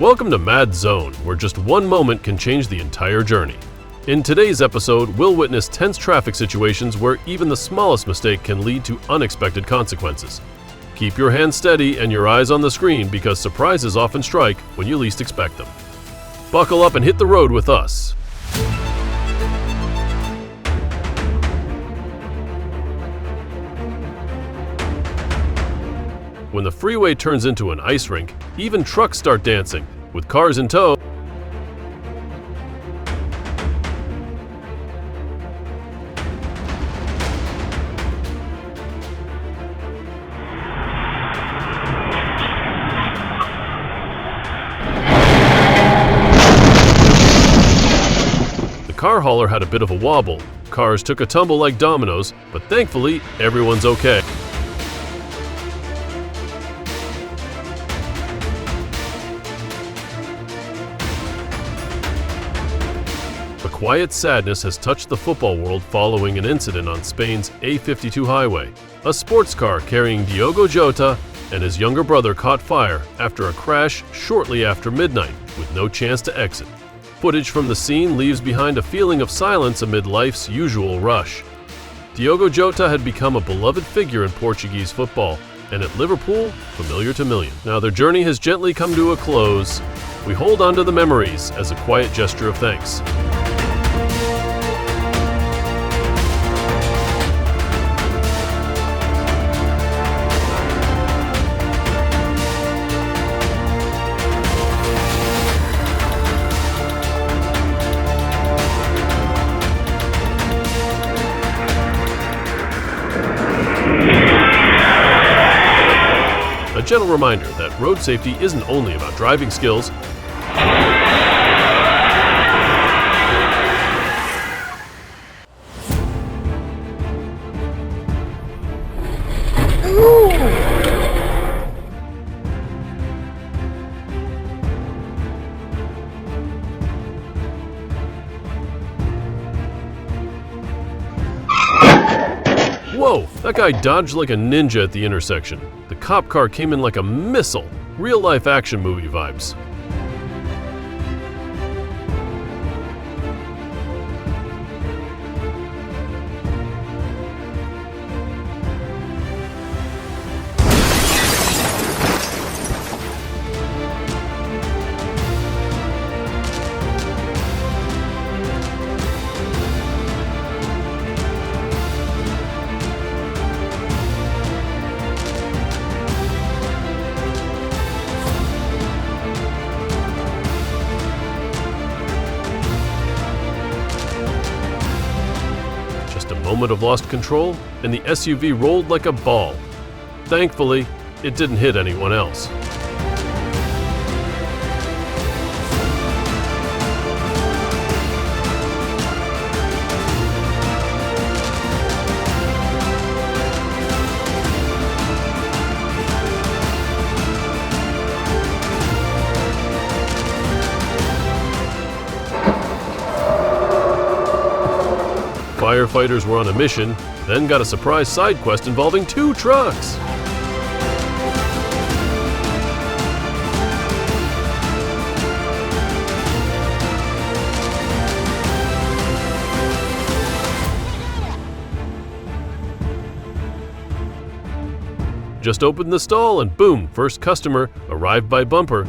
Welcome to MadZone, where just one moment can change the entire journey. In today's episode, we'll witness tense traffic situations where even the smallest mistake can lead to unexpected consequences. Keep your hands steady and your eyes on the screen because surprises often strike when you least expect them. Buckle up and hit the road with us. When the freeway turns into an ice rink, even trucks start dancing, with cars in tow. The car hauler had a bit of a wobble. Cars took a tumble like dominoes, but thankfully, everyone's okay. A quiet sadness has touched the football world following an incident on Spain's A52 highway. A sports car carrying Diogo Jota and his younger brother caught fire after a crash shortly after midnight with no chance to exit. Footage from the scene leaves behind a feeling of silence amid life's usual rush. Diogo Jota had become a beloved figure in Portuguese football, and at Liverpool, familiar to millions. Now their journey has gently come to a close. We hold on to the memories as a quiet gesture of thanks. A gentle reminder that road safety isn't only about driving skills. Whoa, that guy dodged like a ninja at the intersection. The cop car came in like a missile. Real-life action movie vibes. A moment of lost control, and the SUV rolled like a ball. Thankfully, it didn't hit anyone else. Firefighters were on a mission, then got a surprise side quest involving 2 trucks. Just opened the stall and boom, first customer arrived by bumper.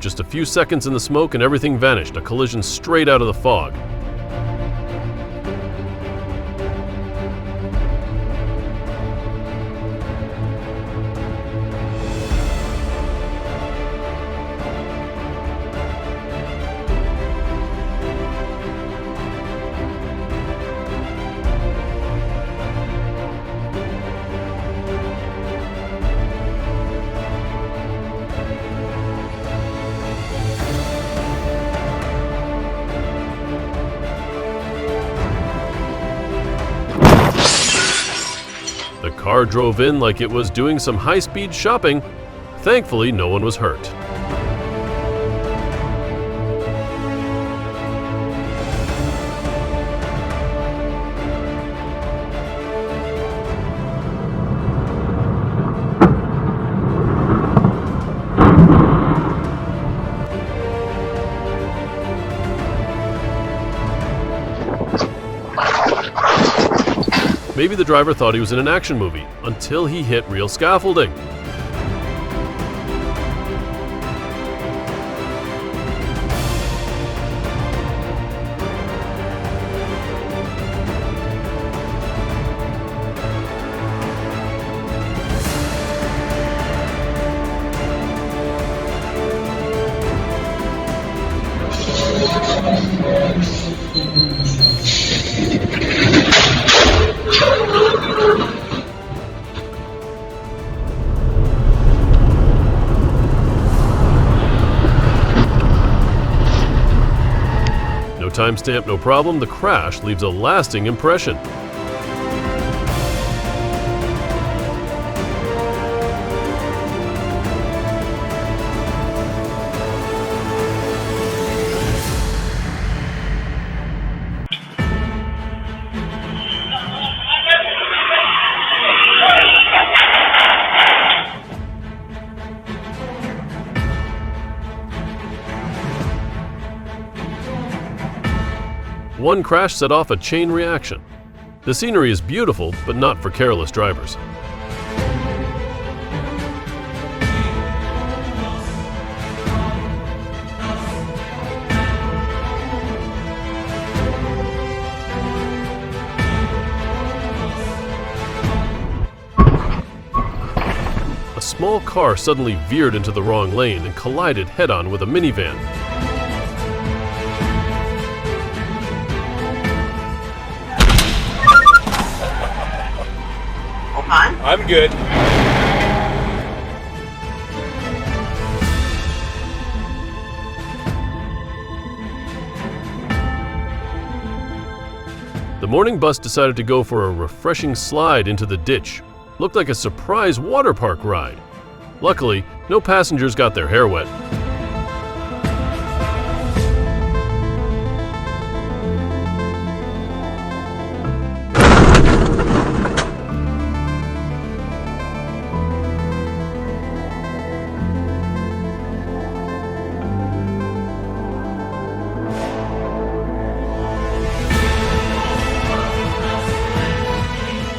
Just a few seconds in the smoke and everything vanished, a collision straight out of the fog. The car drove in like it was doing some high-speed shopping. Thankfully, no one was hurt. Maybe the driver thought he was in an action movie until he hit real scaffolding. No timestamp, no problem, the crash leaves a lasting impression. One crash set off a chain reaction. The scenery is beautiful, but not for careless drivers. A small car suddenly veered into the wrong lane and collided head-on with a minivan. I'm good. The morning bus decided to go for a refreshing slide into the ditch. Looked like a surprise water park ride. Luckily, no passengers got their hair wet.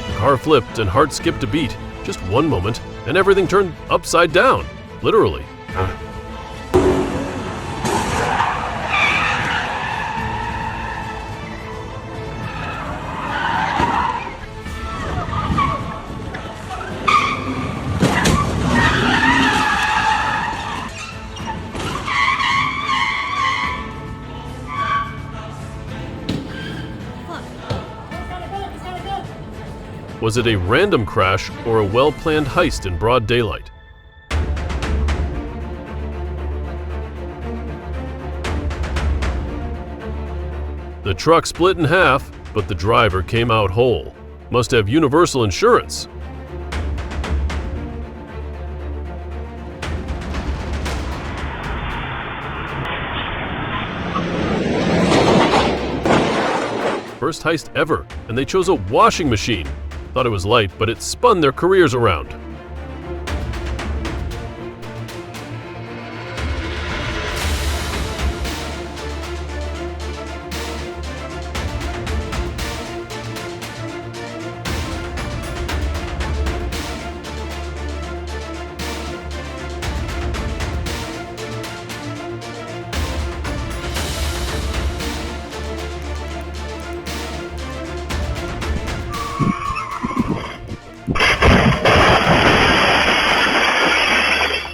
The car flipped and heart skipped a beat. Just one moment, and everything turned upside down, literally. Was it a random crash or a well-planned heist in broad daylight? The truck split in half, but the driver came out whole. Must have universal insurance. First heist ever, and they chose a washing machine. Thought it was light, but it spun their careers around.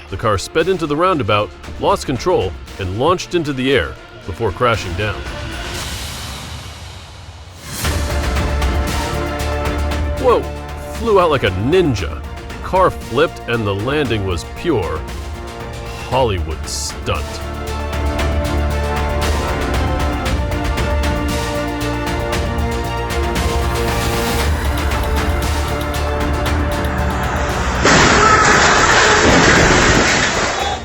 The car sped into the roundabout, lost control, and launched into the air before crashing down. Whoa! Flew out like a ninja. Car flipped and the landing was pure Hollywood stunt.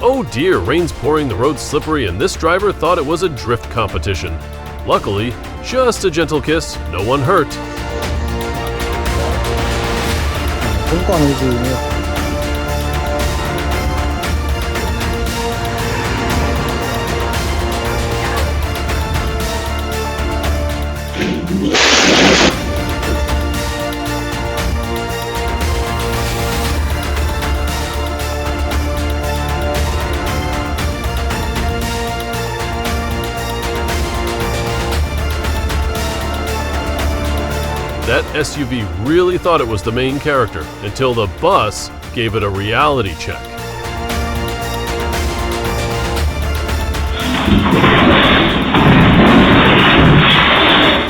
Oh dear, rain's pouring, the road's slippery, and this driver thought it was a drift competition. Luckily, just a gentle kiss, no one hurt. That SUV really thought it was the main character until the bus gave it a reality check.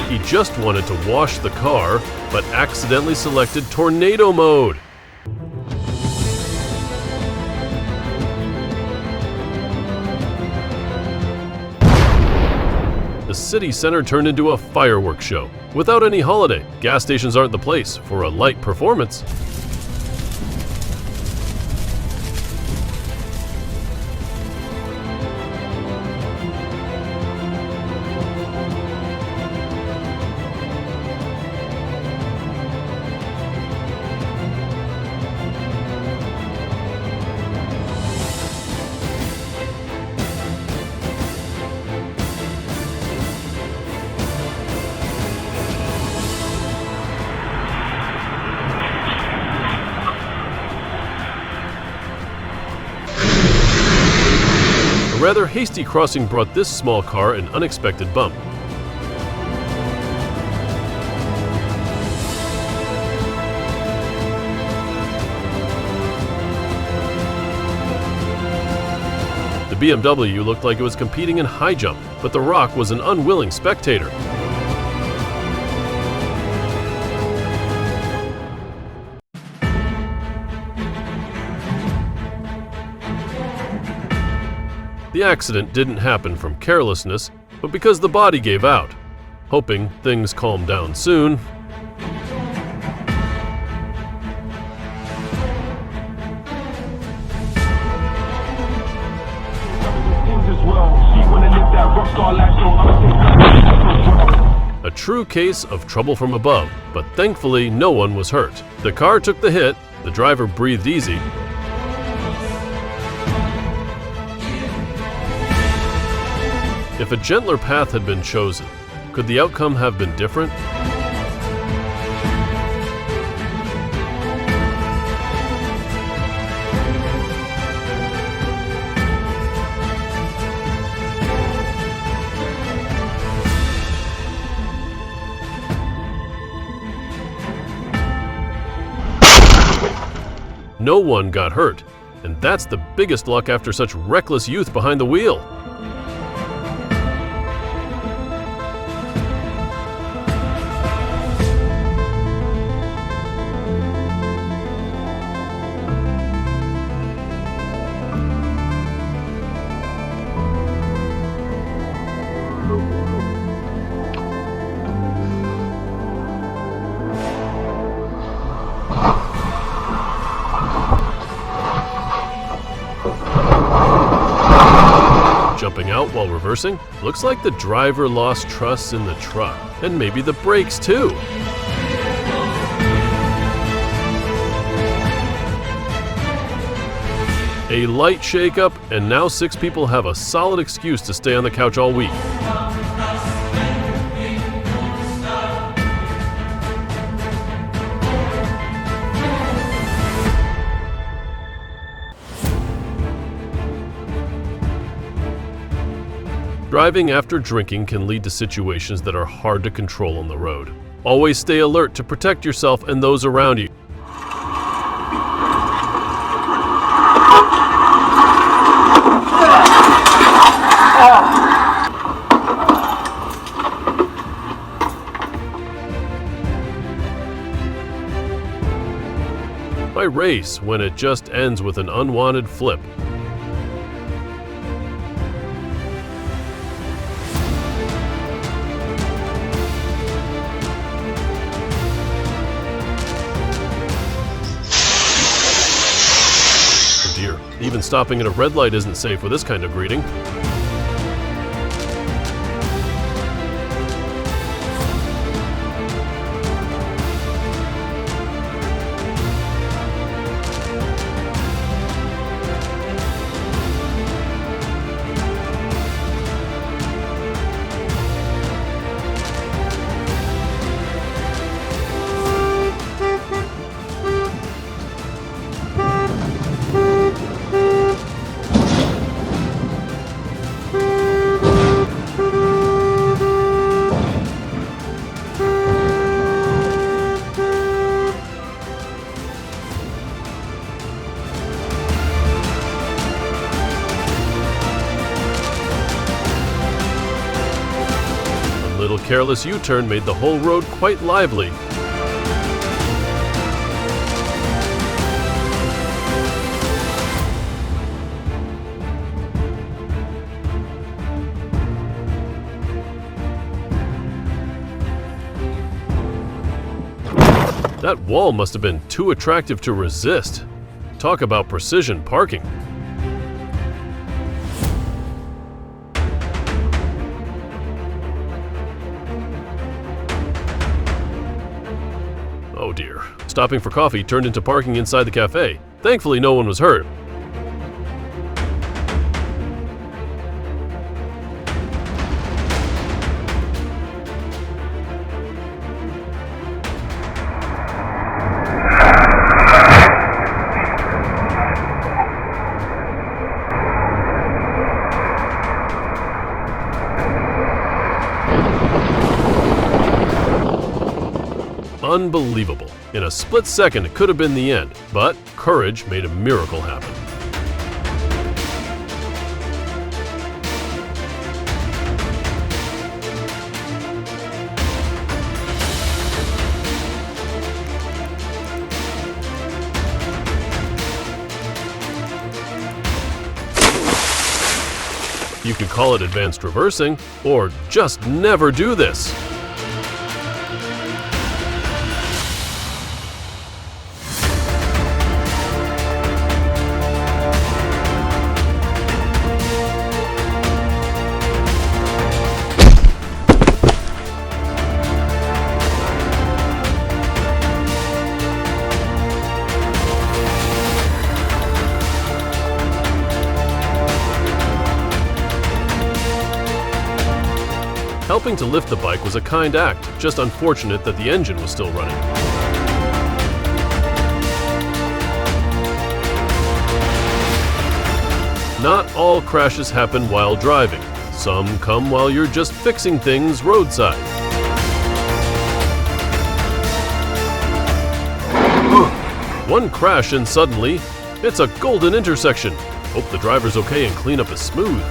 He just wanted to wash the car, but accidentally selected tornado mode. The city center turned into a fireworks show. Without any holiday, gas stations aren't the place for a light performance. A rather hasty crossing brought this small car an unexpected bump. The BMW looked like it was competing in high jump, but the Rock was an unwilling spectator. The accident didn't happen from carelessness, but because the body gave out. Hoping things calmed down soon, a true case of trouble from above, but thankfully no one was hurt. The car took the hit, the driver breathed easy. If a gentler path had been chosen, could the outcome have been different? No one got hurt, and that's the biggest luck after such reckless youth behind the wheel. Jumping out while reversing? Looks like the driver lost trust in the truck, and maybe the brakes too. A light shakeup, and now 6 people have a solid excuse to stay on the couch all week. Driving after drinking can lead to situations that are hard to control on the road. Always stay alert to protect yourself and those around you. Why race when it just ends with an unwanted flip? Even stopping at a red light isn't safe with this kind of greeting. little careless U-turn made the whole road quite lively. That wall must have been too attractive to resist. Talk about precision parking. Oh dear. Stopping for coffee turned into parking inside the cafe. Thankfully, no one was hurt. Unbelievable. In a split second, it could have been the end, but courage made a miracle happen. You could call it advanced reversing, or just never do this. Helping to lift the bike was a kind act, just unfortunate that the engine was still running. Not all crashes happen while driving. Some come while you're just fixing things roadside. One crash and suddenly, it's a golden intersection. Hope the driver's okay and cleanup is smooth.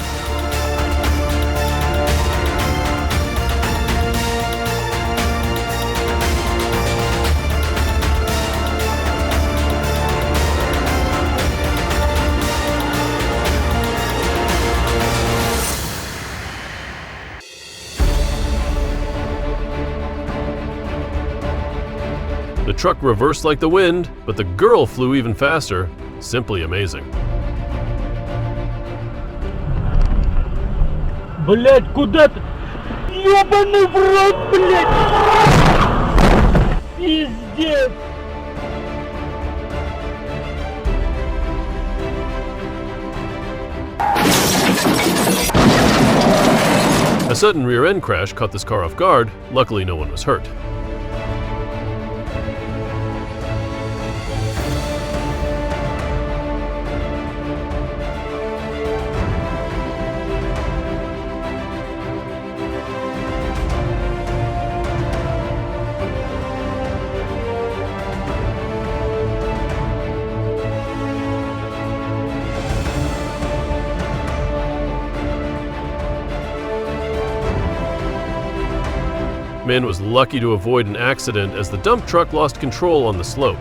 The truck reversed like the wind, but the girl flew even faster. Simply amazing. Блять, куда ты? Ёбаный в рот, блять! Пиздец! A sudden rear-end crash caught this car off guard. Luckily, no one was hurt. Man was lucky to avoid an accident as the dump truck lost control on the slope.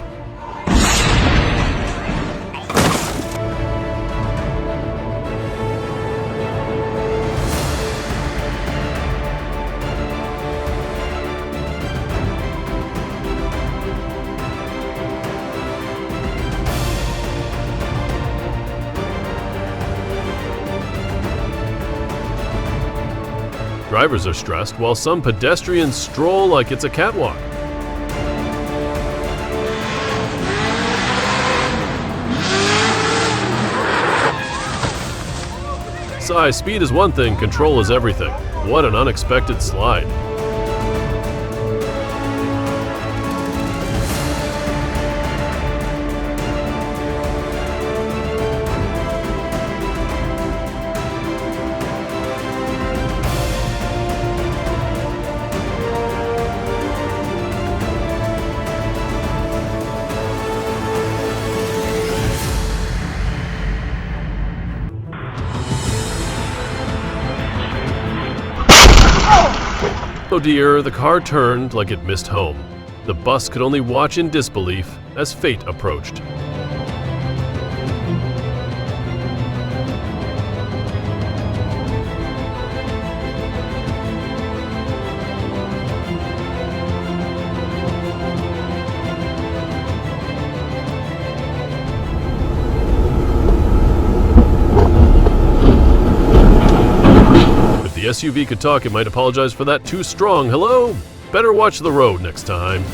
Drivers are stressed while some pedestrians stroll like it's a catwalk. Speed is one thing, control is everything. What an unexpected slide. Oh dear, the car turned like it missed home. The bus could only watch in disbelief as fate approached. The SUV could talk, it might apologize for that too strong. Hello? Better watch the road next time.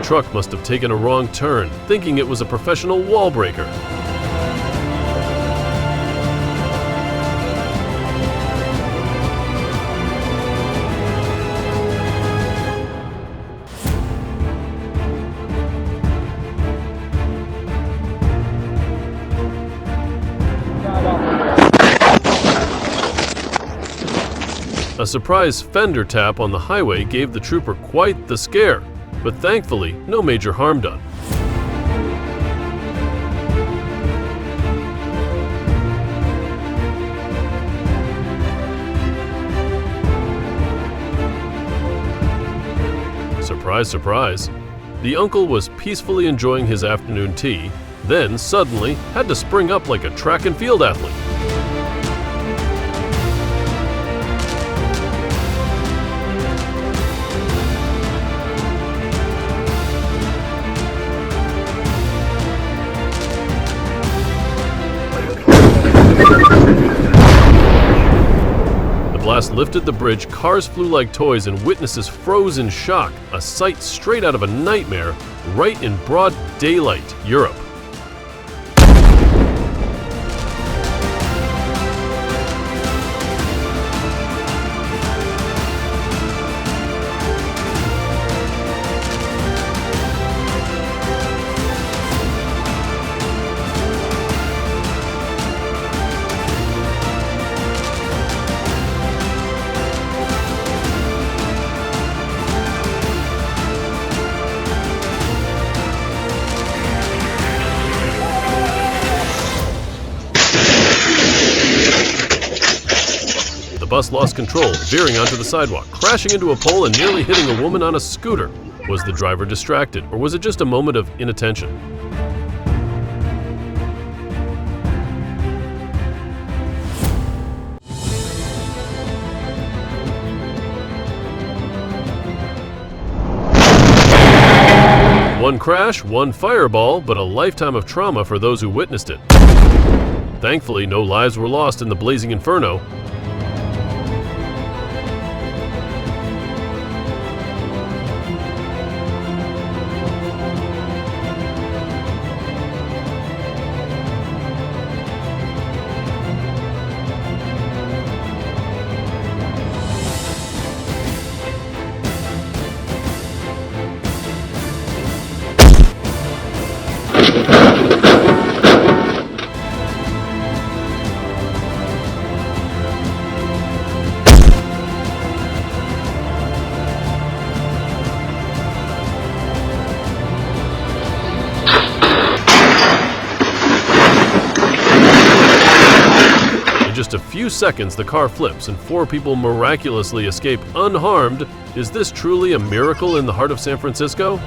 Truck must have taken a wrong turn, thinking it was a professional wall breaker. A surprise fender tap on the highway gave the trooper quite the scare. But thankfully, no major harm done. Surprise, surprise. The uncle was peacefully enjoying his afternoon tea, then suddenly had to spring up like a track and field athlete. The blast lifted the bridge, cars flew like toys, and witnesses froze in shock, a sight straight out of a nightmare, right in broad daylight, Europe. The bus lost control, veering onto the sidewalk, crashing into a pole and nearly hitting a woman on a scooter. Was the driver distracted, or was it just a moment of inattention? One crash, one fireball, but a lifetime of trauma for those who witnessed it. Thankfully, no lives were lost in the blazing inferno. In just a few seconds, the car flips and 4 people miraculously escape unharmed. Is this truly a miracle in the heart of San Francisco?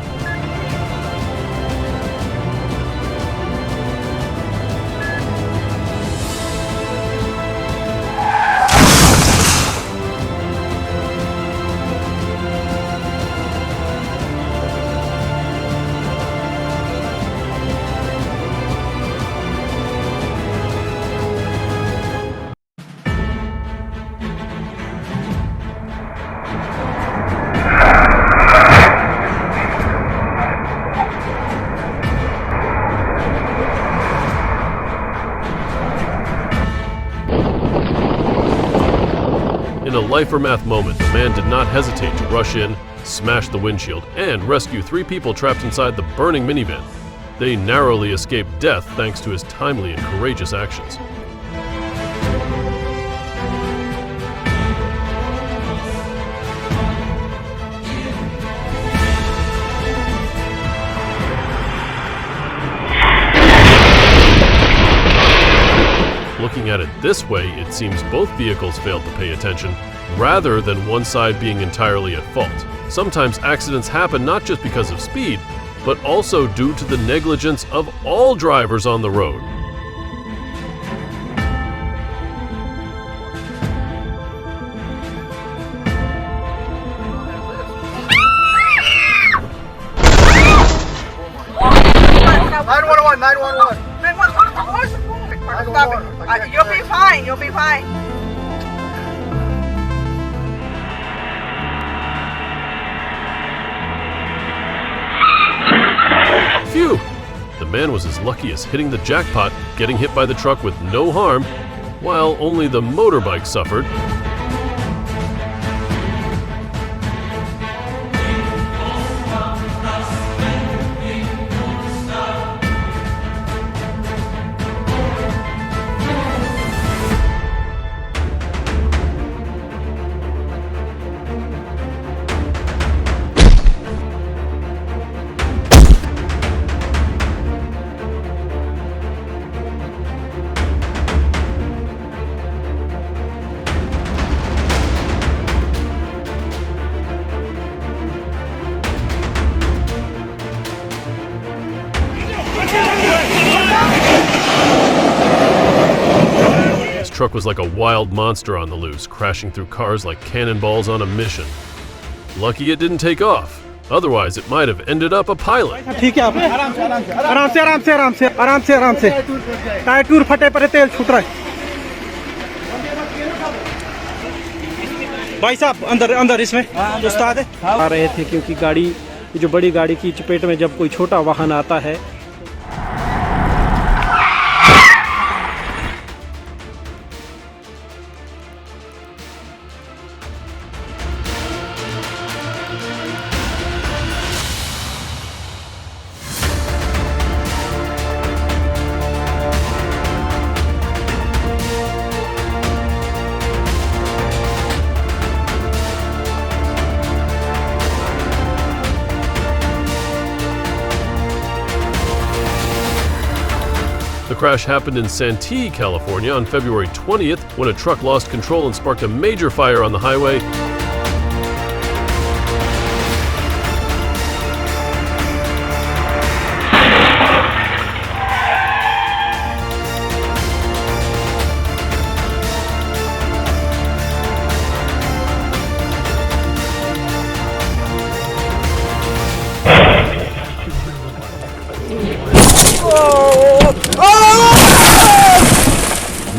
In a life-or-math moment, the man did not hesitate to rush in, smash the windshield, and rescue 3 people trapped inside the burning minivan. They narrowly escaped death thanks to his timely and courageous actions. Looking at it this way, it seems both vehicles failed to pay attention, rather than one side being entirely at fault. Sometimes accidents happen not just because of speed, but also due to the negligence of all drivers on the road. You'll be fine. You'll be fine. Phew! The man was as lucky as hitting the jackpot, getting hit by the truck with no harm, while only the motorbike suffered. Truck was like a wild monster on the loose, crashing through cars like cannonballs on a mission. Lucky it didn't take off. Otherwise, it might have ended up a pilot. ठीक है आप आराम से आराम से आराम से आराम से आराम से आराम से आराम से टायर टूर फटे पड़े तेल छूट रहा है भाई साहब अंदर अंदर इसमें उस्ताद है आ रहे थे क्योंकि गाड़ी जो बड़ी गाड़ी की चपेट में जब कोई छोटा वाहन आता है The crash happened in Santee, California on February 20th when a truck lost control and sparked a major fire on the highway.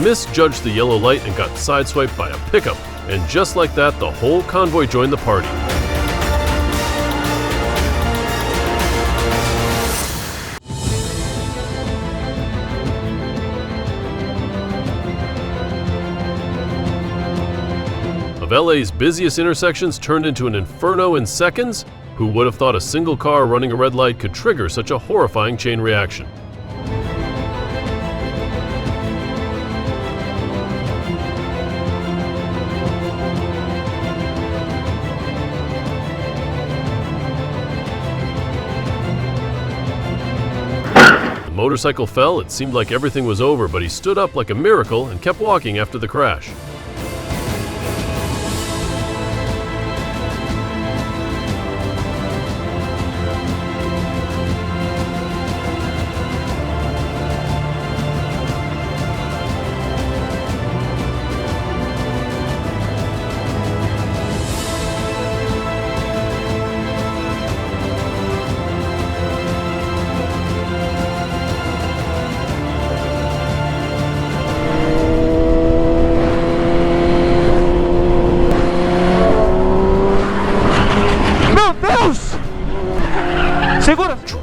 Misjudged the yellow light and got sideswiped by a pickup, and just like that, the whole convoy joined the party. Of LA's busiest intersections turned into an inferno in seconds? Who would have thought a single car running a red light could trigger such a horrifying chain reaction? Motorcycle fell, it seemed like everything was over, but he stood up like a miracle and kept walking after the crash.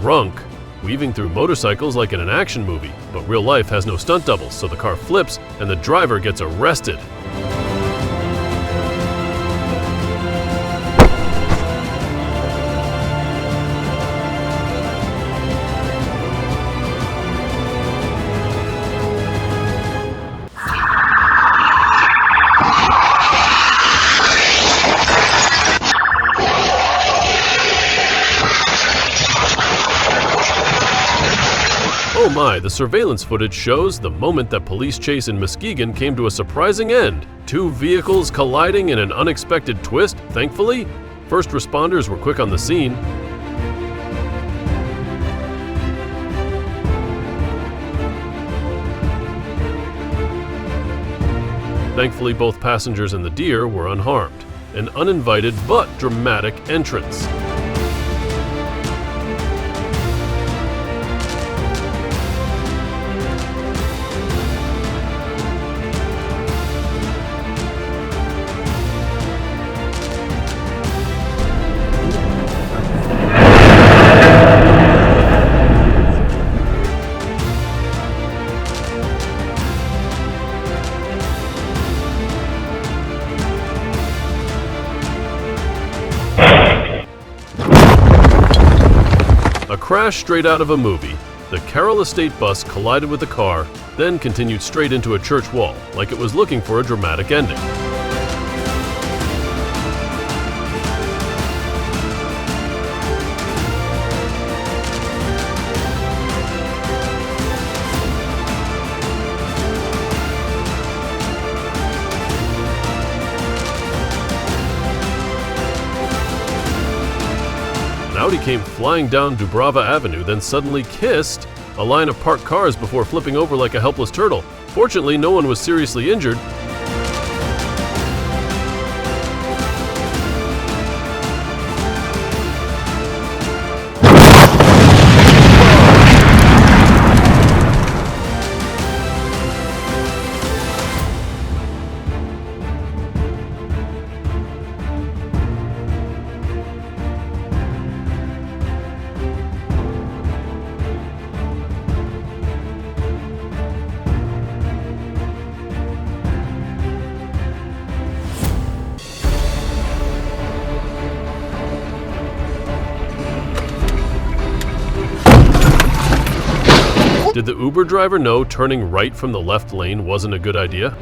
Drunk, weaving through motorcycles like in an action movie, but real life has no stunt doubles, so the car flips and the driver gets arrested. my, the surveillance footage shows the moment that police chase in Muskegon came to a surprising end. Two vehicles colliding in an unexpected twist, thankfully. First responders were quick on the scene. Thankfully, both passengers and the deer were unharmed. An uninvited but dramatic entrance. A crash straight out of a movie. The Carroll Estate bus collided with the car, then continued straight into a church wall, like it was looking for a dramatic ending. Audi came flying down Dubrava Avenue, then suddenly kissed a line of parked cars before flipping over like a helpless turtle. Fortunately, no one was seriously injured. Did the Uber driver know turning right from the left lane wasn't a good idea?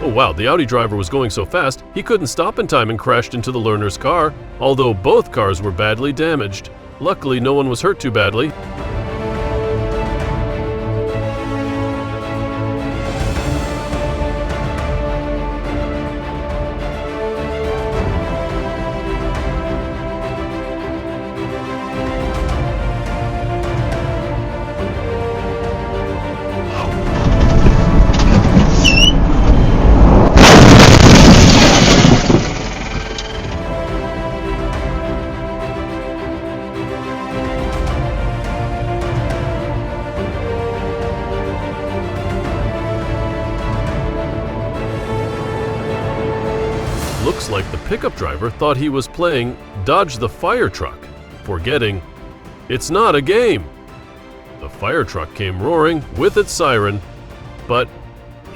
Oh wow, the Audi driver was going so fast, he couldn't stop in time and crashed into the learner's car, although both cars were badly damaged. Luckily, no one was hurt too badly. Looks like the pickup driver thought he was playing Dodge the Fire Truck, forgetting it's not a game. The fire truck came roaring with its siren, but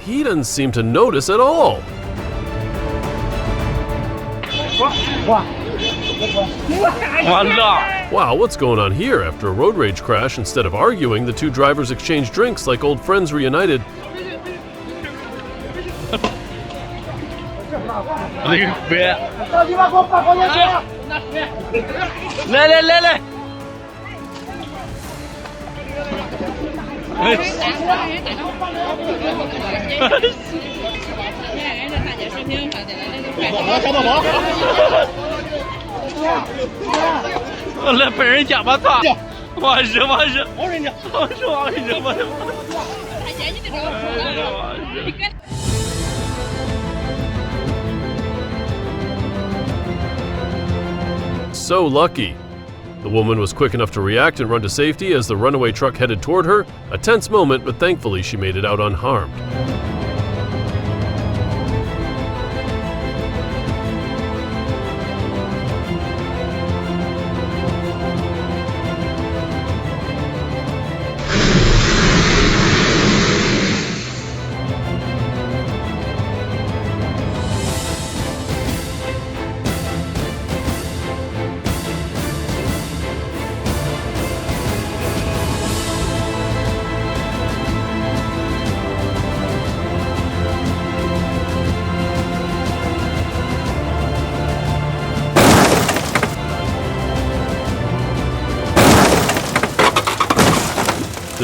he didn't seem to notice at all. Wow, what's going on here? After a road rage crash, instead of arguing, the two drivers exchanged drinks like old friends reunited. So lucky. The woman was quick enough to react and run to safety as the runaway truck headed toward her. A tense moment, but thankfully she made it out unharmed.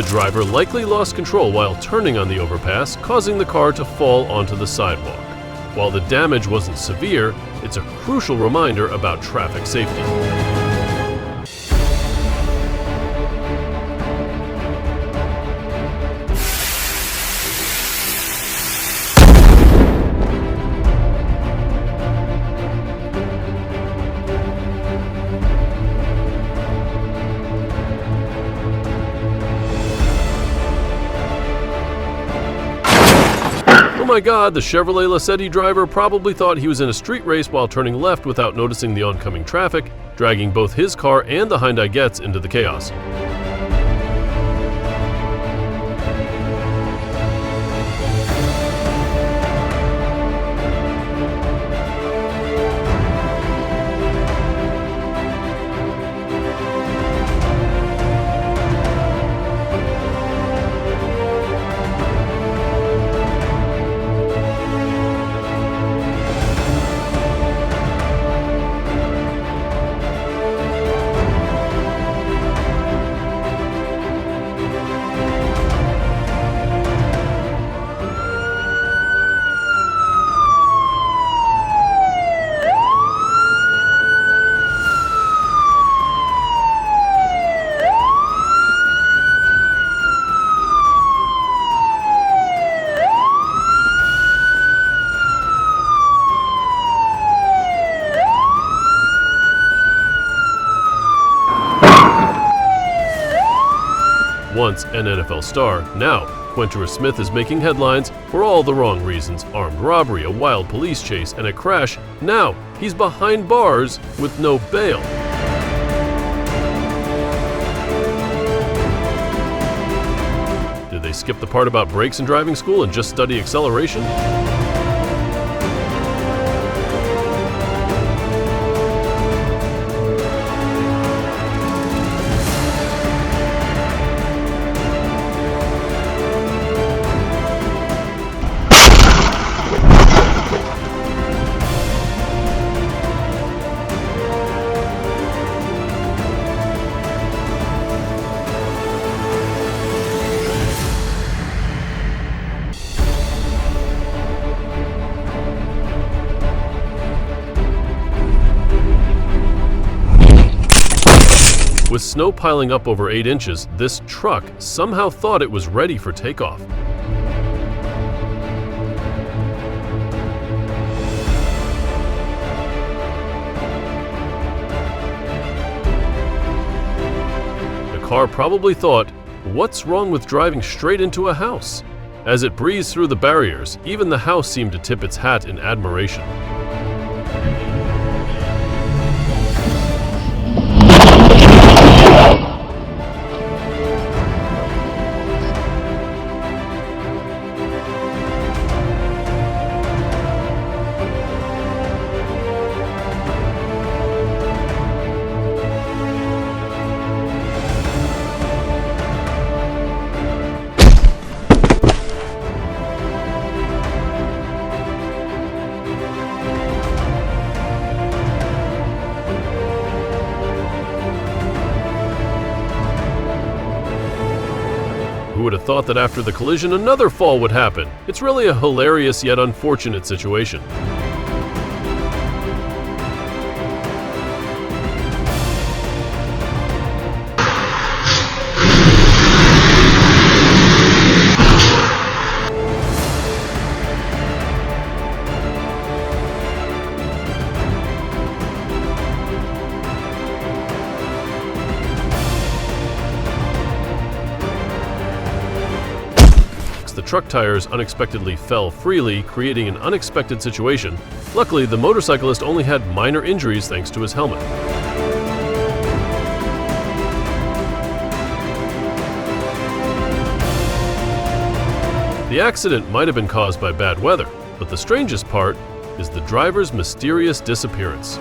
driver likely lost control while turning on the overpass, causing the car to fall onto the sidewalk. While the damage wasn't severe, it's a crucial reminder about traffic safety. Oh my God, the Chevrolet Lacetti driver probably thought he was in a street race while turning left without noticing the oncoming traffic, dragging both his car and the Hyundai Getz into the chaos. Once an NFL star, now Quinterra Smith is making headlines for all the wrong reasons: armed robbery, a wild police chase, and a crash. Now he's behind bars with no bail. Did they skip the part about brakes in driving school and just study acceleration? With snow piling up over 8 inches, this truck somehow thought it was ready for takeoff. The car probably thought, what's wrong with driving straight into a house? As it breezed through the barriers, even the house seemed to tip its hat in admiration. Who would have thought that after the collision another fall would happen? It's really a hilarious yet unfortunate situation. The truck tires unexpectedly fell freely, creating an unexpected situation. Luckily, the motorcyclist only had minor injuries thanks to his helmet. The accident might have been caused by bad weather, but the strangest part is the driver's mysterious disappearance.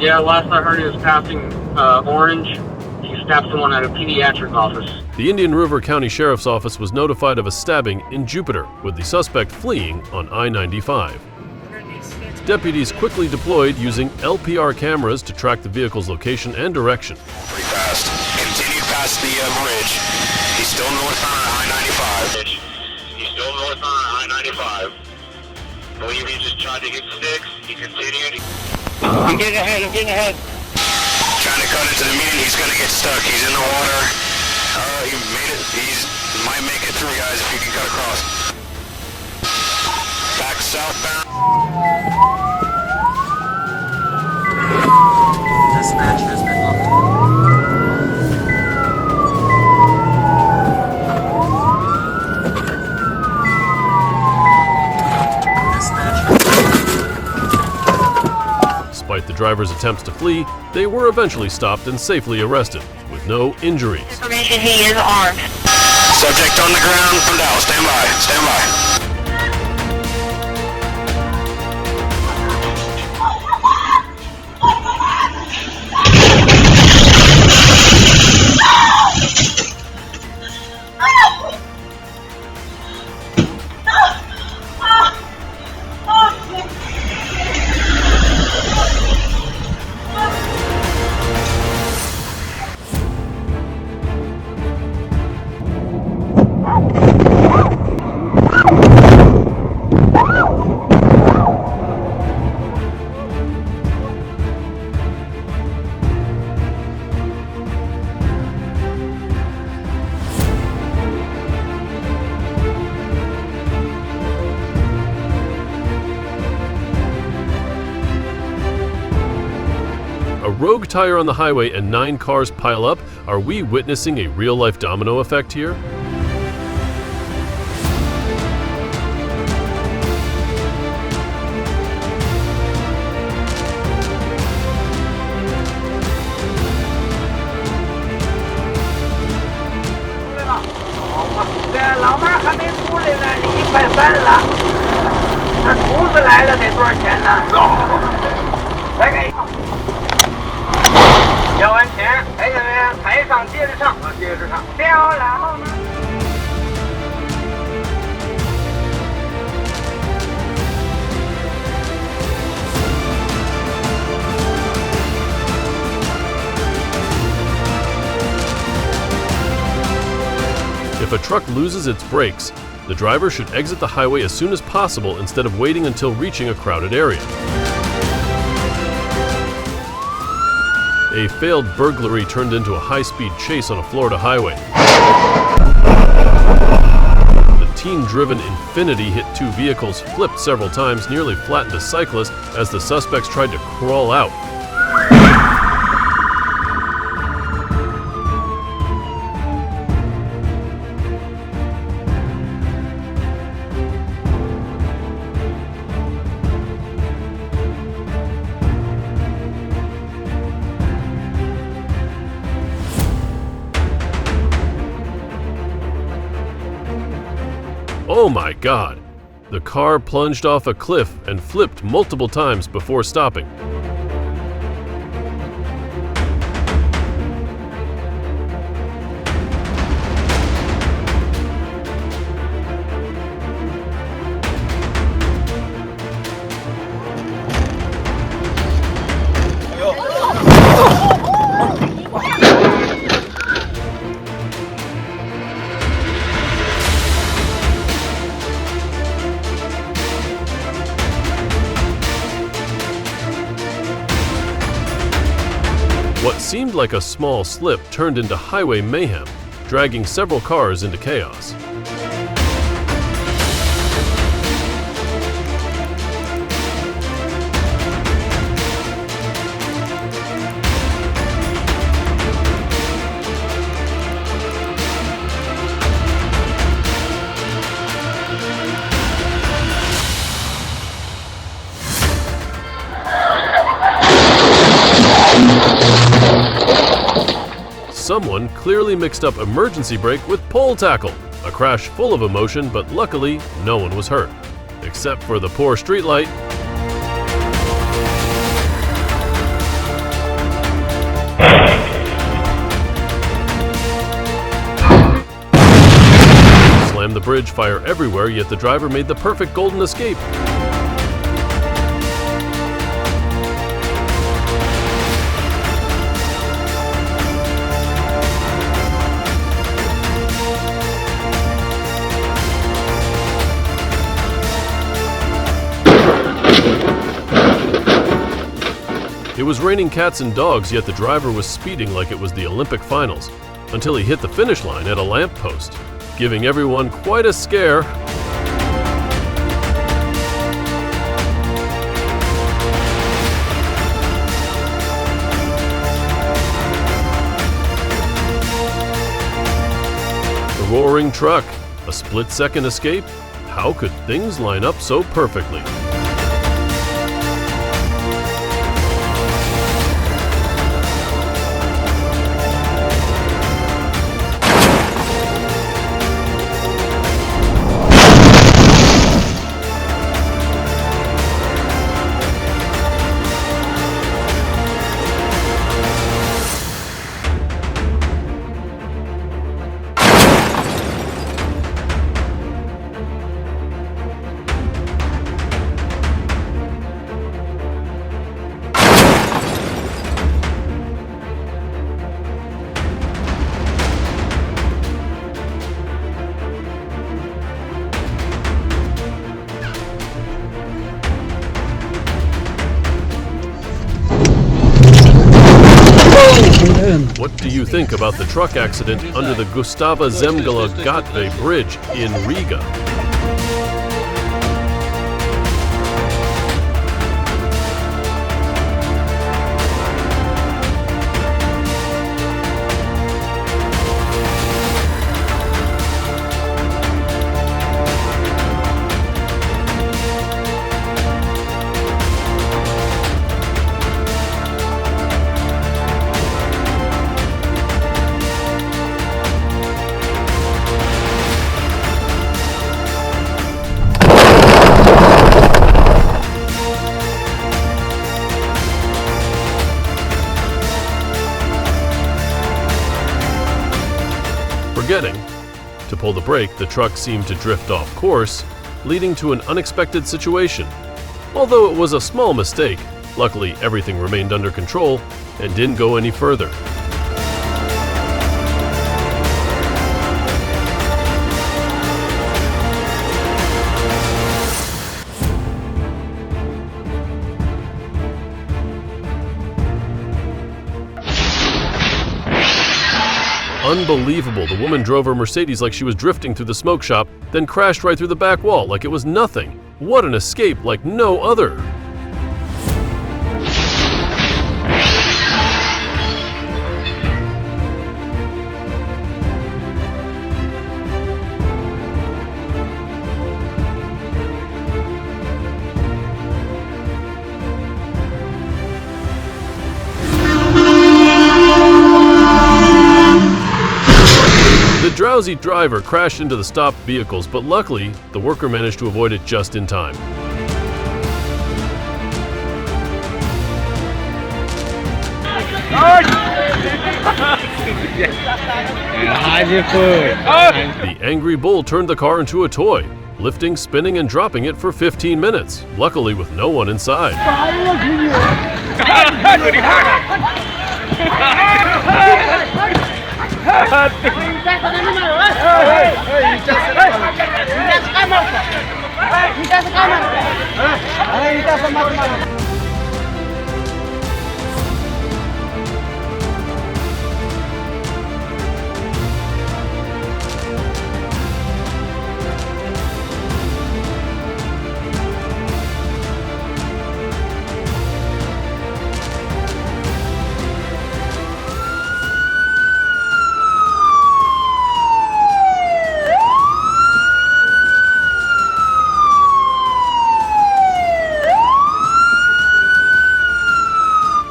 Yeah, last I heard he was passing Orange. He stabbed someone at a pediatric office. The Indian River County Sheriff's Office was notified of a stabbing in Jupiter, with the suspect fleeing on I-95. Deputies quickly deployed using LPR cameras to track the vehicle's location and direction. Pretty fast. Continue past the bridge. He's still northbound on I-95. He's still northbound on I-95. Believe he just tried to hit sticks. He continued. I'm getting ahead. Trying to cut into the median. He's going to get stuck. He's in the water. He made it. He might make it through, guys, if he can cut across. Back southbound. Dispatch has been locked. Despite the driver's attempts to flee, they were eventually stopped and safely arrested, with no injuries. Information, he is armed. Subject on the ground from Dallas. Stand by. Stand by. A rogue tire on the highway and 9 cars pile up? Are we witnessing a real-life domino effect here? If a truck loses its brakes, the driver should exit the highway as soon as possible instead of waiting until reaching a crowded area. A failed burglary turned into a high-speed chase on a Florida highway. The teen-driven Infiniti hit 2 vehicles, flipped several times, nearly flattened a cyclist as the suspects tried to crawl out. Oh my God! The car plunged off a cliff and flipped multiple times before stopping. What seemed like a small slip turned into highway mayhem, dragging several cars into chaos. Someone clearly mixed up emergency brake with pole tackle. A crash full of emotion, but luckily no one was hurt. Except for the poor streetlight. bridge, fire everywhere, yet the driver made the perfect golden escape. It was raining cats and dogs, yet the driver was speeding like it was the Olympic finals, until he hit the finish line at a lamppost, giving everyone quite a scare. The roaring truck, a split-second escape? How could things line up so perfectly? What do you think about the truck accident under the Gustava Zemgala Gatve Bridge in Riga? Forgetting to pull the brake, the truck seemed to drift off course, leading to an unexpected situation. Although it was a small mistake, luckily everything remained under control and didn't go any further. Unbelievable, the woman drove her Mercedes like she was drifting through the smoke shop, then crashed right through the back wall like it was nothing. What an escape like no other! The drowsy driver crashed into the stopped vehicles, but luckily, the worker managed to avoid it just in time. The angry bull turned the car into a toy, lifting, spinning, and dropping it for 15 minutes, luckily with no one inside.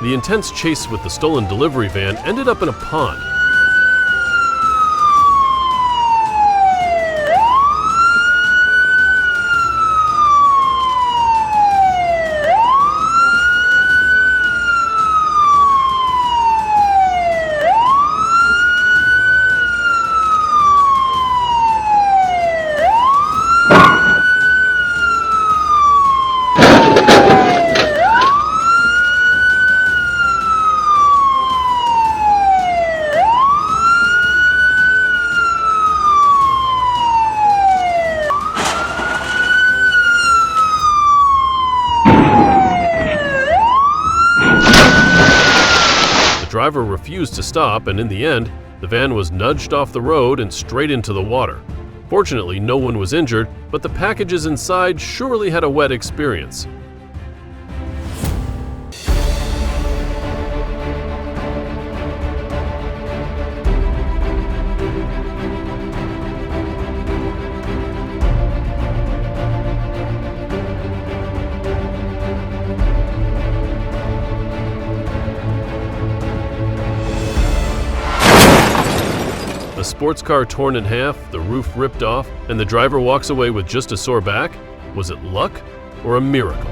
The intense chase with the stolen delivery van ended up in a pond. driver refused to stop, and in the end, the van was nudged off the road and straight into the water. Fortunately, no one was injured, but the packages inside surely had a wet experience. A sports car torn in half, the roof ripped off, and the driver walks away with just a sore back? Was it luck or a miracle?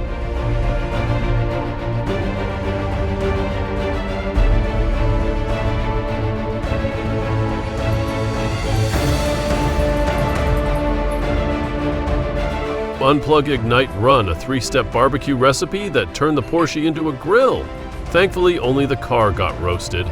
Unplug, Ignite, Run, a 3-step barbecue recipe that turned the Porsche into a grill. Thankfully, only the car got roasted.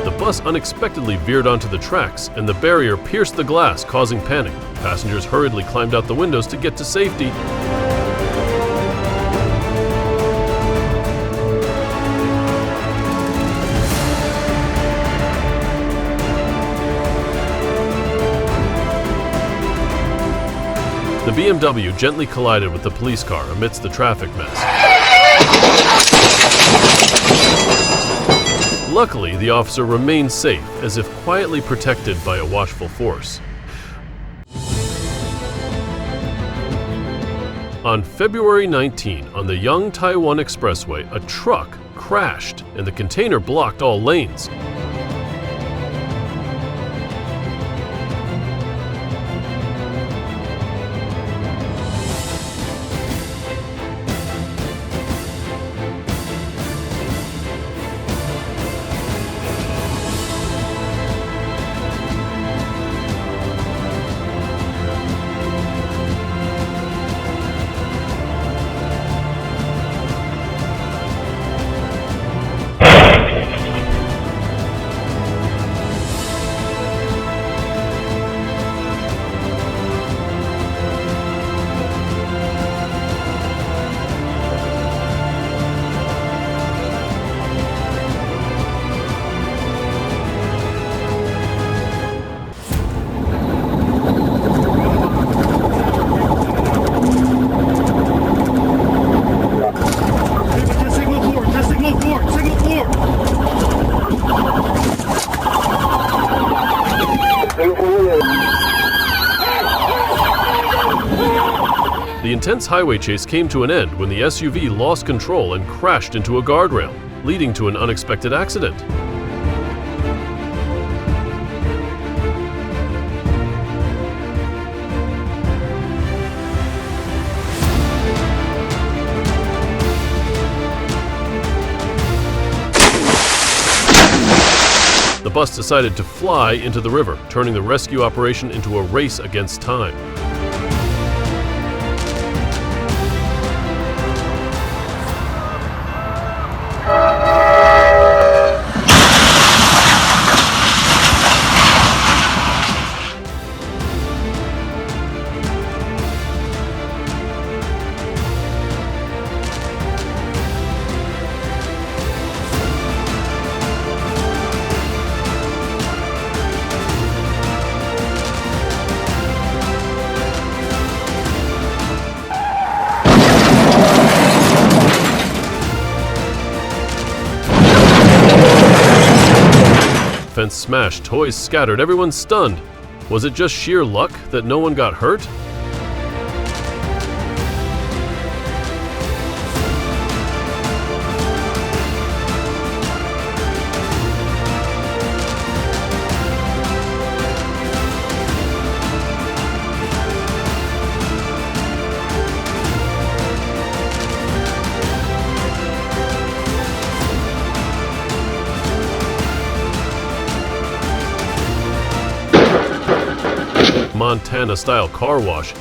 The bus unexpectedly veered onto the tracks, and the barrier pierced the glass, causing panic. Passengers hurriedly climbed out the windows to get to safety. The BMW gently collided with the police car amidst the traffic mess. Luckily, the officer remained safe, as if quietly protected by a watchful force. On February 19, on the Young Taiwan Expressway, a truck crashed and the container blocked all lanes. The intense highway chase came to an end when the SUV lost control and crashed into a guardrail, leading to an unexpected accident. The bus decided to fly into the river, turning the rescue operation into a race against time. Fence smashed, toys scattered, everyone stunned. Was it just sheer luck that no one got hurt? Montana-style car wash,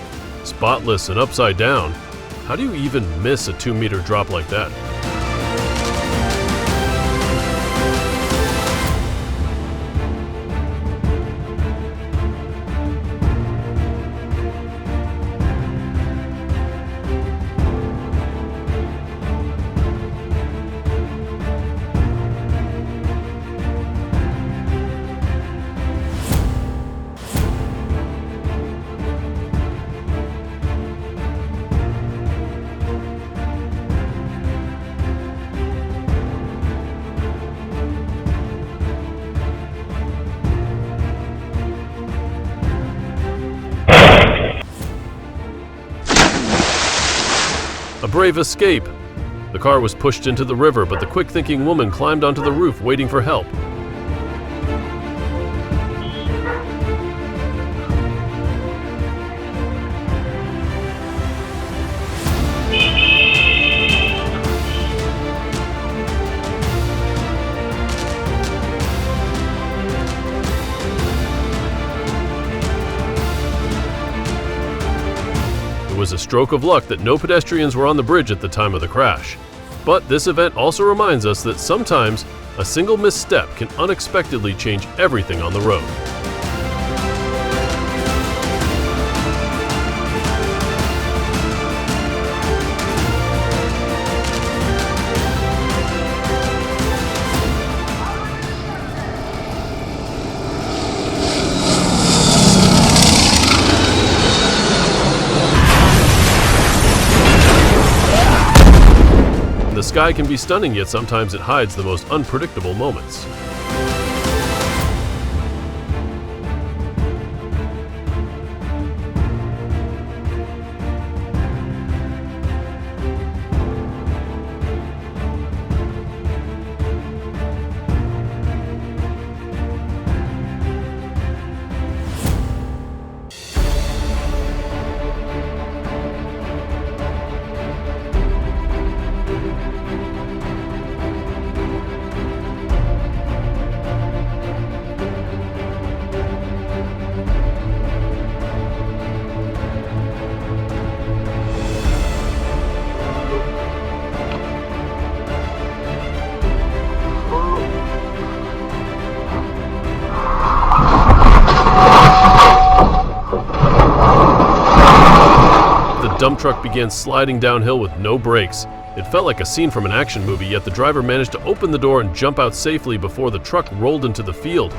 spotless and upside down. How do you even miss a 2-meter drop like that? A brave escape! The car was pushed into the river, but the quick-thinking woman climbed onto the roof waiting for help. It was a stroke of luck that no pedestrians were on the bridge at the time of the crash. But this event also reminds us that sometimes a single misstep can unexpectedly change everything on the road. The sky can be stunning, yet sometimes it hides the most unpredictable moments. The dump truck began sliding downhill with no brakes. It felt like a scene from an action movie, yet the driver managed to open the door and jump out safely before the truck rolled into the field.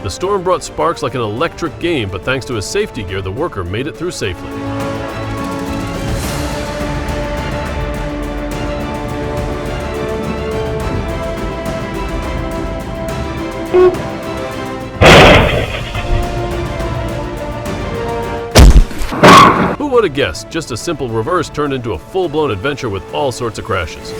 The storm brought sparks like an electric game, but thanks to his safety gear, the worker made it through safely. Who would have guessed? Just a simple reverse turned into a full-blown adventure with all sorts of crashes.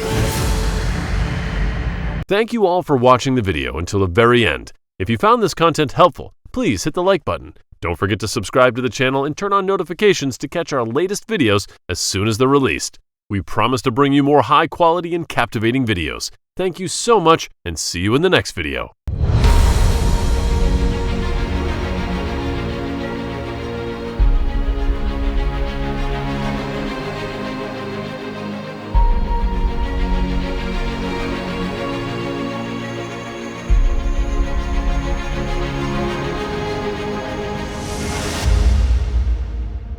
Thank you all for watching the video until the very end. If you found this content helpful, please hit the like button. Don't forget to subscribe to the channel and turn on notifications to catch our latest videos as soon as they're released. We promise to bring you more high quality and captivating videos. Thank you so much, and see you in the next video.